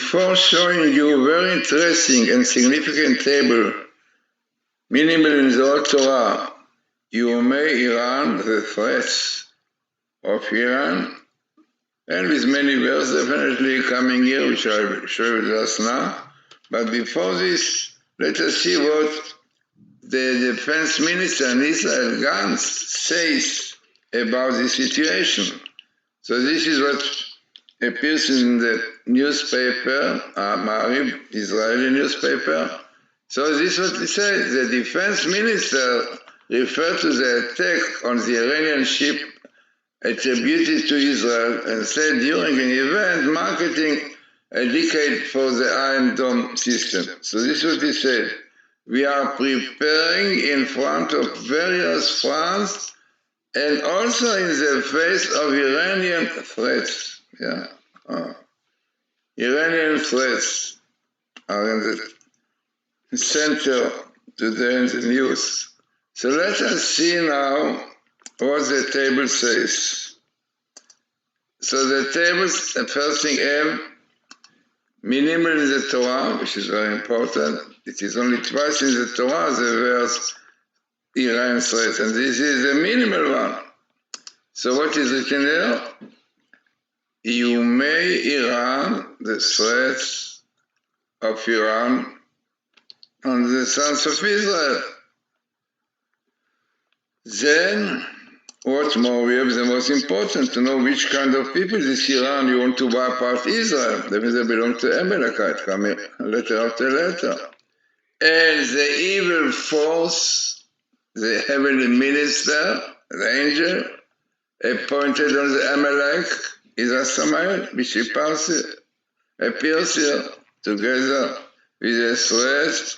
before showing you very interesting and significant table, minimal in the old Torah, you may Iran, the threats of Iran, and with many verses definitely coming here, which I will show you just now. But before this, let us see what the defense minister in Israel, Gantz, says about the situation. So this is what appears in the newspaper, Ma'ariv, Israeli newspaper. So this is what he said. The defense minister referred to the attack on the Iranian ship attributed to Israel and said during an event marketing a decade for the Iron Dome system. So this is what he said. We are preparing in front of various fronts and also in the face of Iranian threats. Iranian threats are in the center today in the news. So let us see now what the table says. So the tables, the first thing minimal in the Torah, which is very important. It is only twice in the Torah the verse Iran threat, and this is the minimal one. So what is written there? You may Iran, the threats of Iran on the sons of Israel. Then, what more? We have the most important to know which kind of people this Iran you want to wipe out Israel. That means they belong to Amalekite, coming letter after letter. And the evil force, the heavenly minister, the angel, appointed on the Amalek is a Samael, which appears here together with the threat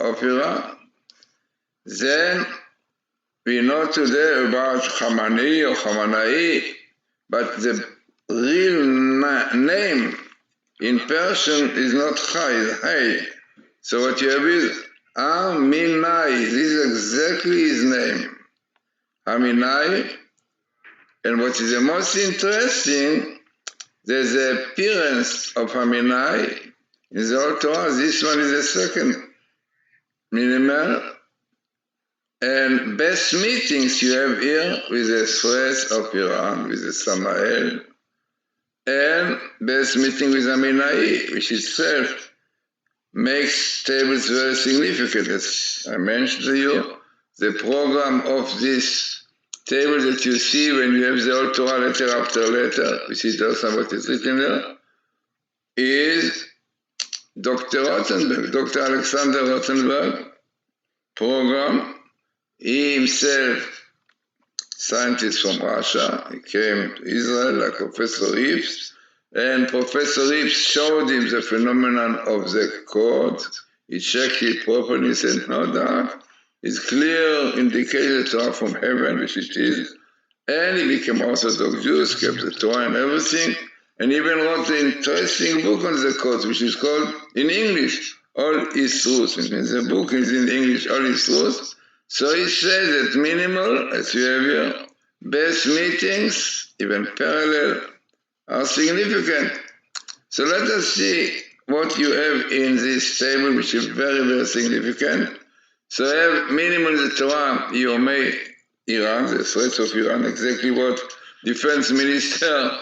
of Iran. Then we know today about Khamenei or Khamenei, but the real name in Persian is not Chai, it's Hay. So what you have is Aminai. This is exactly his name. Aminai. And what is the most interesting, there's the appearance of Aminai in the Old Torah. This one is the second minimal. And best meetings you have here with the threats of Iran, with the Samael, and best meeting with Aminai, which itself makes tables very significant. As I mentioned to you, the program of this table that you see when you have the Old Torah letter after letter, which is also what is written there, is Dr. Rothenberg, Dr. Alexander Rothenberg program. He himself, scientist from Russia, he came to Israel like Professor Reeves, and Professor Reeves showed him the phenomenon of the code. He checked it properly, he said, no doubt, it's clear indicated Torah from heaven, which it is, and he became Orthodox Jew, kept the Torah and everything, and even wrote an interesting book on the code, which is called, in English, All Is Truth. It means the book is in English, All Is Truth. So he says that minimal, as you have here, best meetings, even parallel, are significant. So let us see what you have in this table, which is very, very significant. So I have minimal in the Torah, Yomei Iran, the threats of Iran, exactly what Defense Minister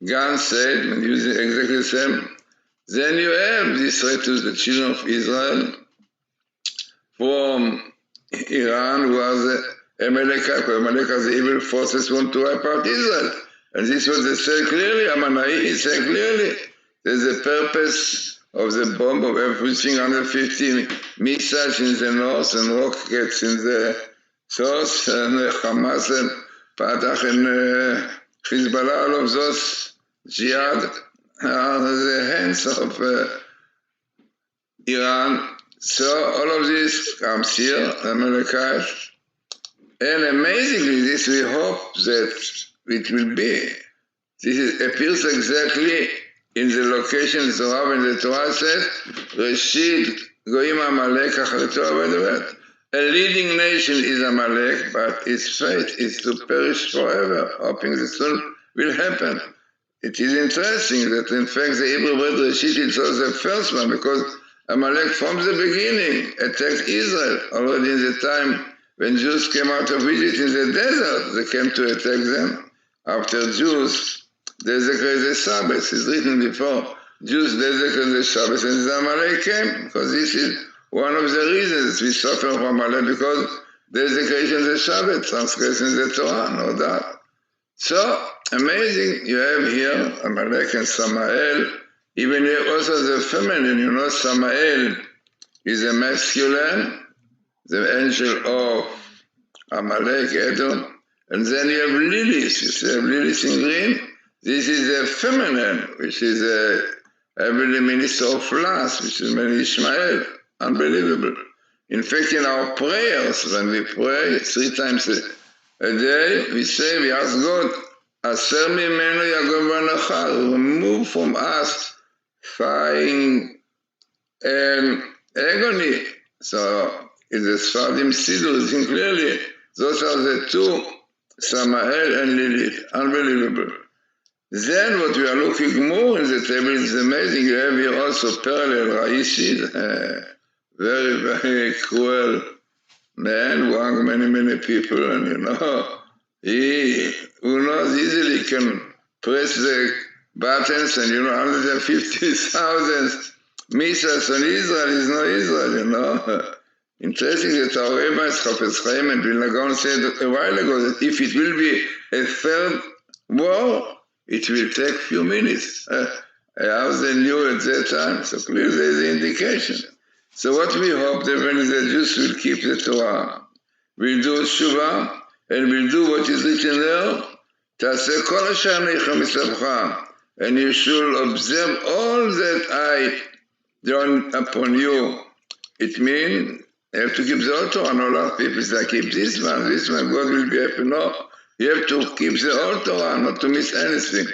Gantz said, and using exactly the same. Then you have this threat to the children of Israel from Iran, who are the Amalekite, the evil forces want to wipe out Israel. And this was they say clearly, Amanai said clearly, there's a purpose of the bomb of everything 115 missiles in the north and rockets in the south, and Hamas and Fatah and Hezbollah, all of those jihad are the hands of Iran. So all of this comes here, Amalekite, and amazingly, this we hope that it will be. This appears exactly in the location in Torah when the Torah says, Reshit Goyim Amalek Achar Torah. A leading nation is Amalek, but its fate is to perish forever, hoping that soon will happen. it is interesting that in fact the Hebrew word Reshit is also the first one, because Amalek from the beginning attacked Israel. Already in the time when Jews came out of Egypt in the desert, they came to attack them. After Jews desecrated the Sabbath, it's written before, Jews desecrated the Sabbath and the Amalek came, because this is one of the reasons we suffer from Amalek, because desecration of the Sabbath, transgression of the Torah, no doubt. So, amazing, you have here Amalek and Samael, even here also the feminine, Samael is a masculine, the angel of Amalek, Edom, and then you have Lilith, you see Lilith in green, this is a feminine, which is a heavenly minister of lust, which is many Ishmael, unbelievable. In fact, in our prayers, when we pray 3 times a day, we say, we ask God, Aser mimenu yagov v'anachal, remove from us crying and agony. So, in the Sfardim Siddur, it's clearly, those are the two, Samael and Lilith, unbelievable. Then what we are looking more in the table is amazing. You have here also parallel Raishi, very, very cruel man who hung many, many people, and he who knows easily can press the buttons, and 150,000 missiles on Israel is no Israel, Interesting that our rabbis, Chafetz Chaim and Vilna Gaon said a while ago that if it will be a third war, it will take a few minutes. How they knew at that time, so clearly there is an indication. So what we hope that when the Jews will keep the Torah, will do Shuvah, and will do what is written there, Taseh kol asher anecha mitzavcha, and you should observe all that I done upon you. It means you have to keep the whole Torah. No, a lot of people say, keep this one, God will be happy. No, you have to keep the whole Torah, not to miss anything.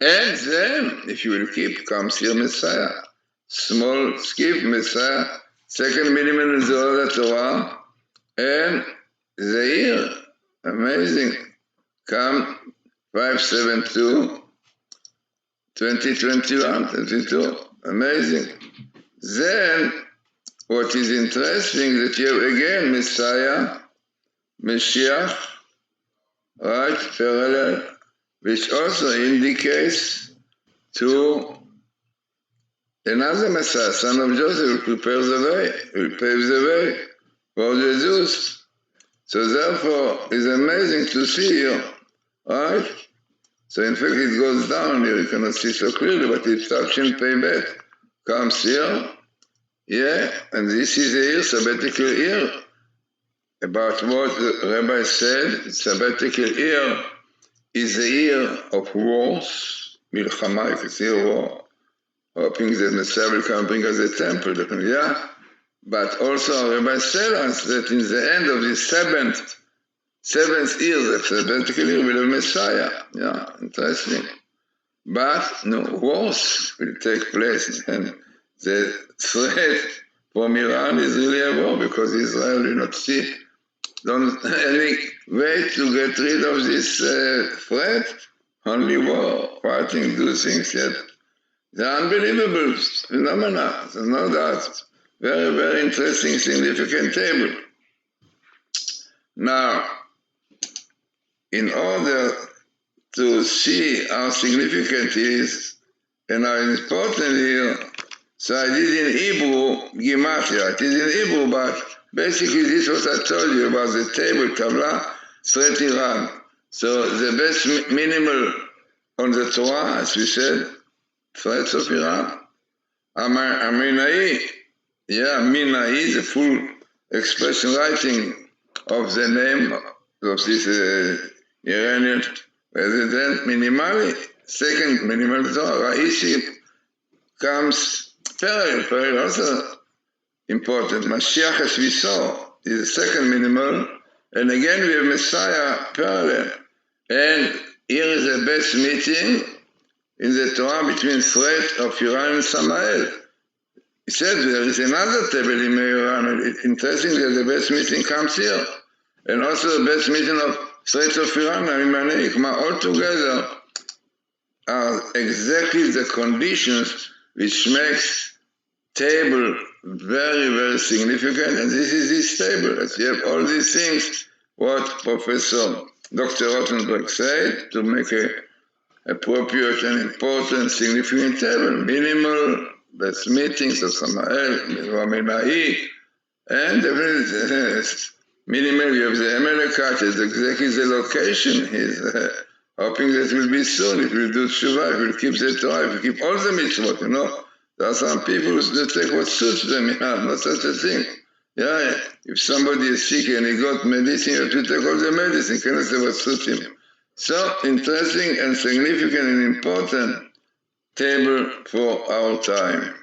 And then, if you will keep, comes here Messiah. Small skip, Messiah. Second minimum is all the Torah. And the year, amazing, come 572, 2021, 22, amazing. Then, what is interesting that you have again Messiah, Mashiach, right, parallel, which also indicates to another Messiah, son of Joseph, will prepare the way, will pave the way for Jesus. So therefore, it's amazing to see here, right? So in fact, it goes down here, you cannot see so clearly, but it's Tafshin Pei Bet comes here. Yeah, and this is a year, sabbatical year. About what the Rabbi said, sabbatical year is a year of wars, milchama, if it's a war, hoping that Messiah will come and bring us a temple, yeah. But also our Rabbi said us that in the end of the seventh year, the sabbatical year, will have Messiah. Yeah, interesting. But no, wars will take place, and the threat from Iran is really a war, because Israel will not see any way to get rid of this threat. Only war, fighting, do things yet. They're unbelievable phenomena, there's no doubt. Very, very interesting, significant table. Now, in order to see how significant it is and how important it is, so I did in Hebrew, Gematria. It is in Hebrew, but basically this is what I told you about the table, Tabla, Sret Iran. So the best minimal on the Torah, as we said, threats of Iran. Aminai, Minai, the full expression writing of the name of this Iranian president, minimally. Second minimal Torah, Raishi comes parallel also important. Mashiach, as we saw, is the second minimal, and again we have Messiah parallel. And here is the best meeting in the Torah between threat of Iran and Samael. He said there is another table in Iran. Interesting that the best meeting comes here. And also the best meeting of threats of Iran and Imanik. All together, are exactly the conditions which makes table very, very significant, and this is this table. That you have all these things, what Professor Dr. Rothenberg said, to make a appropriate and important, significant table. Minimal, that's meetings of Samael, Raminai, and definitely minimal, you have the Amalekite, is exactly the location. He's hoping that it will be soon, it will do Tshuva, it will keep the Torah, it will keep all the mitzvot, you know. There are some people who take what suits them, not such a thing. Yeah, if somebody is sick and he got medicine, you have to take all the medicine, cannot say what suits him. So interesting and significant and important table for our time.